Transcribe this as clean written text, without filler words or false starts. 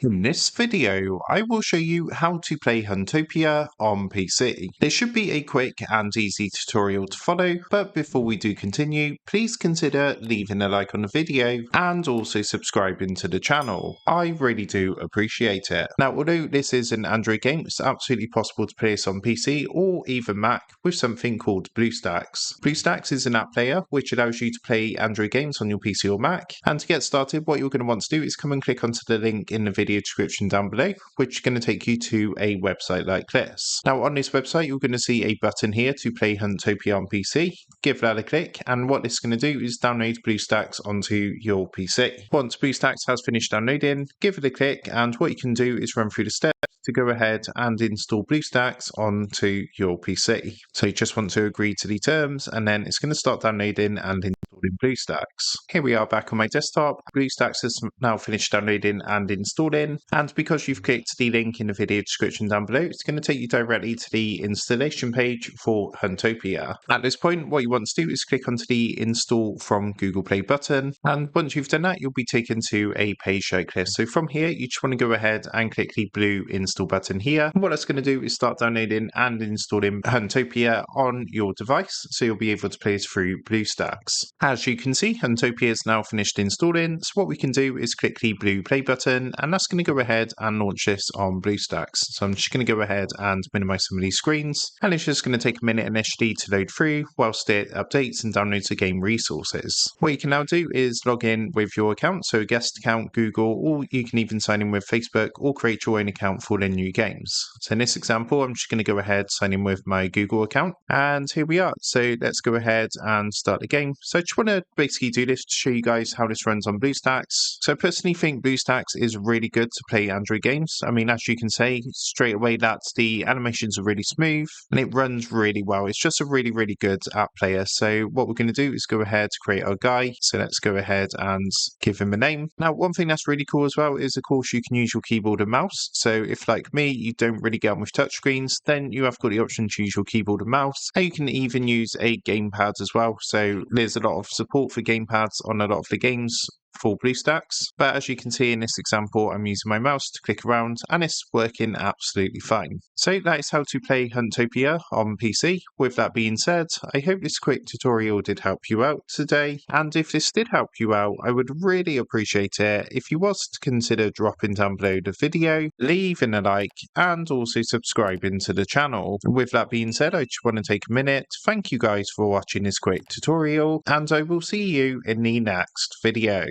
In this video, I will show you how to play Huntopia on PC. This should be a quick and easy tutorial to follow, but before we do continue, please consider leaving a like on the video and also subscribing to the channel. I really do appreciate it. Now, although this is an Android game, it's absolutely possible to play this on PC or even Mac with something called Bluestacks. Bluestacks is an app player which allows you to play Android games on your PC or Mac, and to get started, what you're going to want to do is come and click onto the link in the video description down below, which is going to take you to a website like this. Now on this website you're going to see a button here to play Huntopia on PC. Give that a click, and what it's going to do is download BlueStacks onto your PC. Once BlueStacks has finished downloading, give it a click, and what you can do is run through the steps to go ahead and install BlueStacks onto your PC. So you just want to agree to the terms, and then it's going to start downloading and installing BlueStacks. Here we are back on my desktop. BlueStacks has now finished downloading and installing, and because you've clicked the link in the video description down below, it's going to take you directly to the installation page for Huntopia. At this point, what you want to do is click onto the install from Google Play button, and once you've done that, you'll be taken to a page like this. So from here, you just want to go ahead and click the blue install button here, and what that's going to do is start downloading and installing Huntopia on your device, so you'll be able to play it through BlueStacks. As you can see, Huntopia is now finished installing, so what we can do is click the blue play button, and that's going to go ahead and launch this on BlueStacks. So I'm just going to go ahead and minimize some of these screens, and it's just going to take a minute initially to load through whilst it updates and downloads the game resources. What you can now do is log in with your account, so a guest account, Google, or you can even sign in with Facebook or create your own account for the new games. So in this example, I'm just going to go ahead, sign in with my Google account, and here we are. So let's go ahead and start the game. So I just want to basically do this to show you guys how this runs on BlueStacks. So I personally think BlueStacks is really good to play Android games. I mean, as you can say straight away, that the animations are really smooth and it runs really well. It's just a really, really good app player. So what we're going to do is go ahead to create our guy. So let's go ahead and give him a name. Now, one thing that's really cool as well is, of course, you can use your keyboard and mouse. So if, like me, you don't really get on with touchscreens, then you have got the option to use your keyboard and mouse. And you can even use a gamepad as well. So there's a lot of support for gamepads on a lot of the games for BlueStacks, but as you can see in this example, I'm using my mouse to click around and it's working absolutely fine. So that is how to play Huntopia on PC. With that being said, I hope this quick tutorial did help you out today, and if this did help you out, I would really appreciate it if you was to consider dropping down below the video, leaving a like, and also subscribing to the channel. With that being said, I just want to take a minute to thank you guys for watching this quick tutorial, and I will see you in the next video.